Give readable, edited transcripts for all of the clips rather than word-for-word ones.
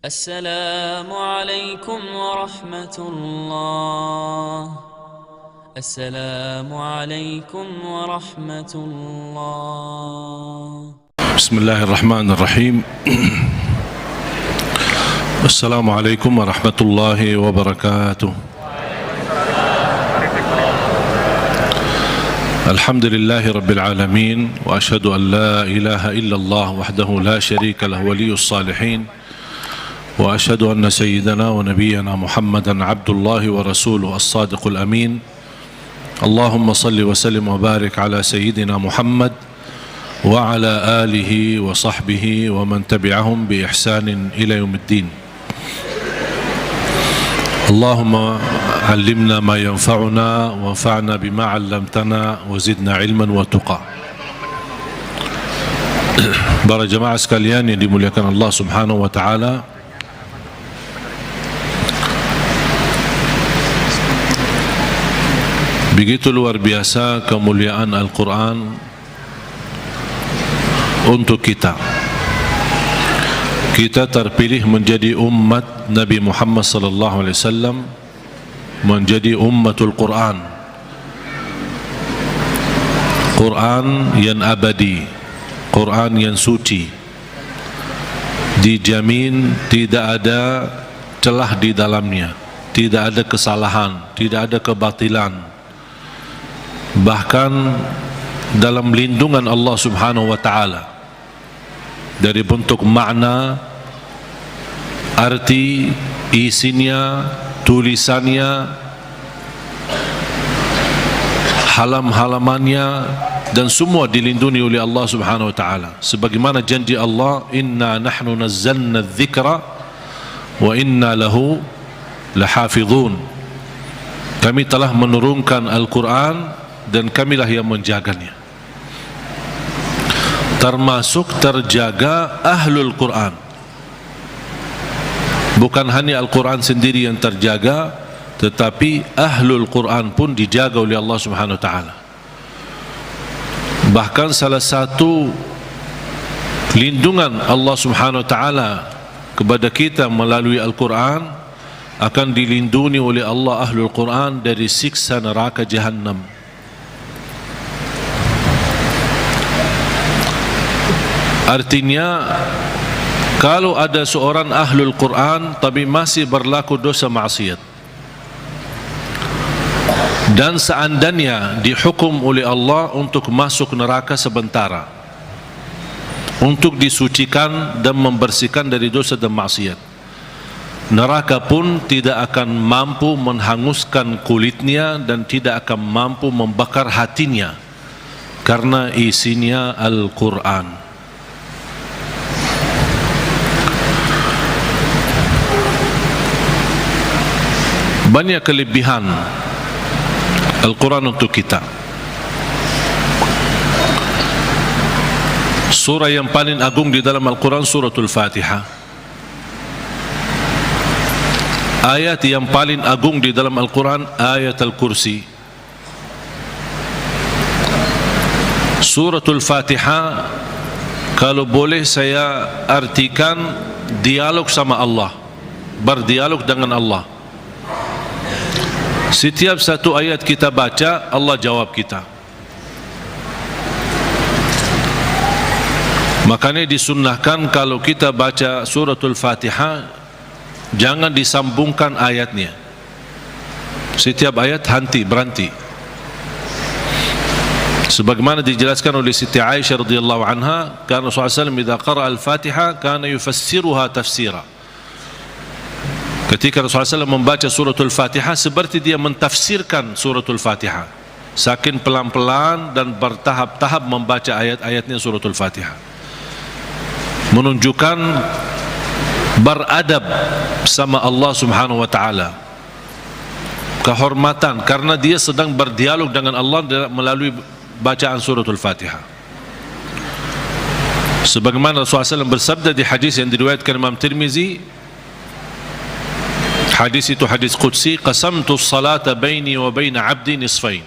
السلام عليكم ورحمة الله. السلام عليكم ورحمة الله. بسم الله الرحمن الرحيم. السلام عليكم ورحمة الله وبركاته. الحمد لله رب العالمين، وأشهد أن لا إله إلا الله وحده لا شريك له ولي الصالحين، وأشهد أن سيدنا ونبينا محمدا عبد الله ورسوله الصادق الأمين. اللهم صل وسلم وبارك على سيدنا محمد وعلى آله وصحبه ومن تبعهم بإحسان إلى يوم الدين. اللهم علمنا ما ينفعنا وانفعنا بما علمتنا وزدنا علما وتقى. Para jemaah sekalian yang dimuliakan Allah Subhanahu wa taala, begitu luar biasa kemuliaan Al-Quran untuk kita. Kita terpilih menjadi umat Nabi Muhammad sallallahu alaihi wasallam, menjadi ummatul Quran. Quran yang abadi, Quran yang suci, dijamin tidak ada celah di dalamnya, tidak ada kesalahan, tidak ada kebatilan. Bahkan dalam lindungan Allah Subhanahu wa taala, dari bentuk makna, arti, isinya, tulisannya, halam-halamannya, dan semua dilindungi oleh Allah Subhanahu wa taala. Sebagaimana janji Allah, inna nahnu nazzalna dzikra wa inna lahu lahafizun. Kami telah menurunkan Al-Quran dan kamilah yang menjaganya. Termasuk terjaga ahlul Quran. Bukan hanya Al-Quran sendiri yang terjaga, tetapi ahlul Quran pun dijaga oleh Allah Subhanahu wa taala. Bahkan salah satu lindungan Allah Subhanahu wa taala kepada kita melalui Al-Quran, akan dilindungi oleh Allah ahlul Quran dari siksa neraka Jahannam. Artinya, kalau ada seorang ahlul Quran tapi masih berlaku dosa maksiat, dan seandainya dihukum oleh Allah untuk masuk neraka sementara, untuk disucikan dan membersihkan dari dosa dan maksiat, neraka pun tidak akan mampu menghanguskan kulitnya dan tidak akan mampu membakar hatinya, karena isinya Al-Quran. Banyak kelebihan Al-Quran untuk kita. Surah yang paling agung di dalam Al-Quran suratul Fatihah. Ayat yang paling agung di dalam Al-Quran ayat Al-Kursi. Suratul Fatihah, kalau boleh saya artikan dialog sama Allah, berdialog dengan Allah. Setiap satu ayat kita baca, Allah jawab kita. Makanya disunnahkan kalau kita baca suratul Fatihah, jangan disambungkan ayatnya. Setiap ayat berhenti. Sebagaimana dijelaskan oleh Siti Aisyah radhiyallahu anha, karena Rasulullah SAW idza qara'a al-Fatihah kana yufassiruha tafsira. Ketika Rasulullah SAW membaca suratul Fatihah, seperti dia mentafsirkan suratul Fatihah, saking pelan-pelan dan bertahap-tahap membaca ayat-ayatnya suratul Fatihah, menunjukkan beradab sama Allah Subhanahu wa taala, kehormatan, karena dia sedang berdialog dengan Allah melalui bacaan suratul Fatihah. Sebagaimana Rasulullah SAW bersabda di hadis yang diriwayatkan Imam Tirmizi, hadis itu hadis qudsi, qasamtu salata baini wa baina abdi nisfain.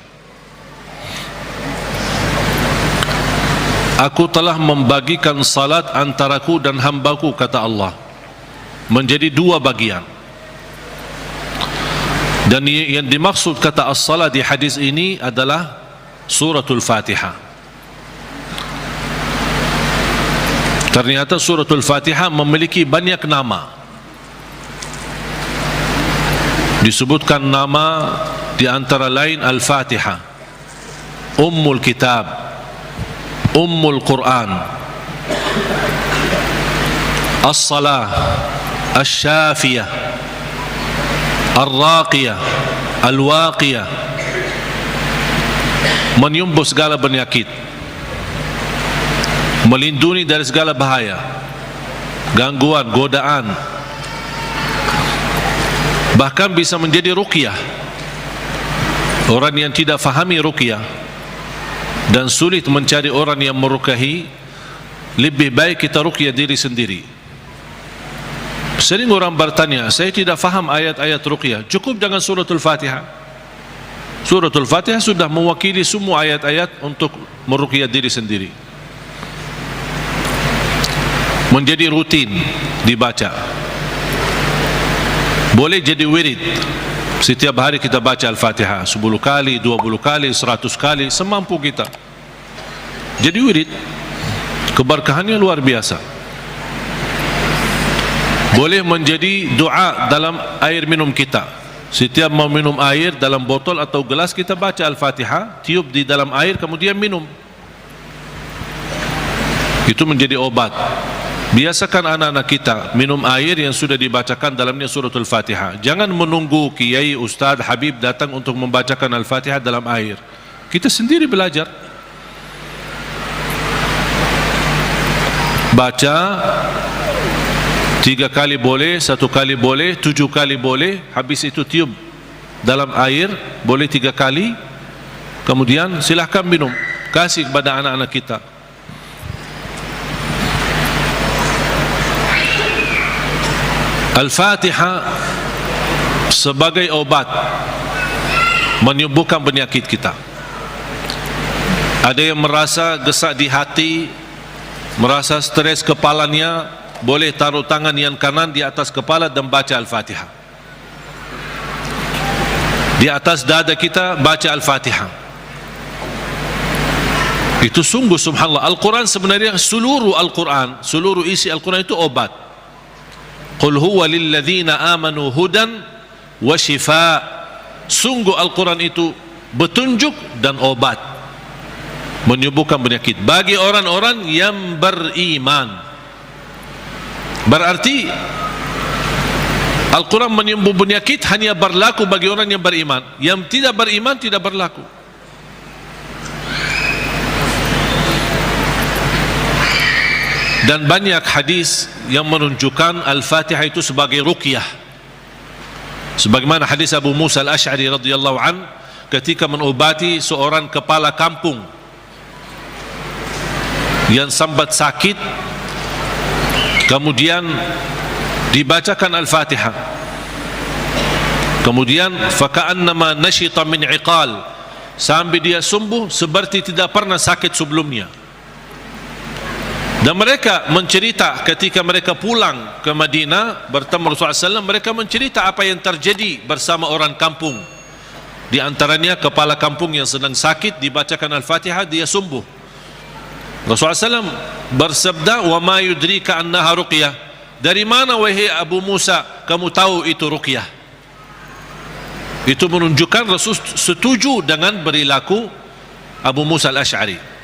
Aku telah membagikan salat antaraku dan hambaku, kata Allah. menjadi dua bagian. Dan yang dimaksud kata as-salah di hadis ini adalah suratul Fatihah. Ternyata suratul Fatihah memiliki banyak nama. Disebutkan nama di antara lain Al-Fatihah, Ummul Kitab, Ummul Quran, As-Salah, Asy-Syafiyah, Ar-Raqiyah, Al-Waqiyah, menyembuh segala penyakit, melindungi dari segala bahaya, gangguan, godaan, bahkan bisa menjadi ruqyah. Orang yang tidak fahami ruqyah dan sulit mencari orang yang meruqyahi, lebih baik kita ruqyah diri sendiri. Sering orang bertanya, saya tidak faham ayat-ayat ruqyah, cukup dengan suratul Fatihah. Suratul Fatihah sudah mewakili semua ayat-ayat untuk meruqyah diri sendiri, menjadi rutin dibaca. Boleh jadi wirid, setiap hari kita baca Al-Fatihah 10 kali, 20 kali, 100 kali, semampu kita. Jadi wirid, keberkahannya luar biasa. Boleh menjadi doa dalam air minum kita. Setiap mau minum air dalam botol atau gelas, kita baca Al-Fatihah, tiup di dalam air, kemudian minum. Itu menjadi obat. Biasakan anak-anak kita minum air yang sudah dibacakan dalamnya suratul Fatihah. Jangan menunggu kiai, ustaz, habib datang untuk membacakan Al-Fatihah dalam air. Kita sendiri belajar. Baca 3 kali boleh, 1 kali boleh, 7 kali boleh. Habis itu tiup dalam air, boleh 3 kali. Kemudian silahkan minum, kasih kepada anak-anak kita. Al-Fatihah sebagai obat menyembuhkan penyakit kita. Ada yang merasa gesak di hati, merasa stres kepalanya, boleh taruh tangan yang kanan di atas kepala dan baca Al-Fatihah. Di atas dada kita baca Al-Fatihah. Itu sungguh subhanallah. Al-Quran sebenarnya seluruh Al-Quran, seluruh isi Al-Quran itu obat. Qul huwa lilladzina amanu hudan wa shifa. Sungguh Al-Quran itu petunjuk dan obat, menyembuhkan penyakit bagi orang-orang yang beriman. Berarti Al-Quran menyembuh penyakit hanya berlaku bagi orang yang beriman. Yang tidak beriman tidak berlaku. Dan banyak hadis yang menunjukkan Al-Fatihah itu sebagai ruqyah. Sebagaimana hadis Abu Musa Al-Ash'ari radhiyallahu an ketika mengobati seorang kepala kampung yang sambat sakit, kemudian dibacakan Al-Fatihah, kemudian faka'annama nashita min iqal, sampai dia sembuh seperti tidak pernah sakit sebelumnya. Dan mereka mencerita ketika mereka pulang ke Madinah bertemu Rasulullah SAW, mereka mencerita apa yang terjadi bersama orang kampung. Di antaranya kepala kampung yang sedang sakit, dibacakan Al-Fatihah, dia sembuh. Rasulullah SAW bersabda, wa ma yudrika annaha ruqyah. Dari mana wahai Abu Musa kamu tahu itu ruqyah? Itu menunjukkan Rasul setuju dengan perilaku Abu Musa Al-Ash'ari.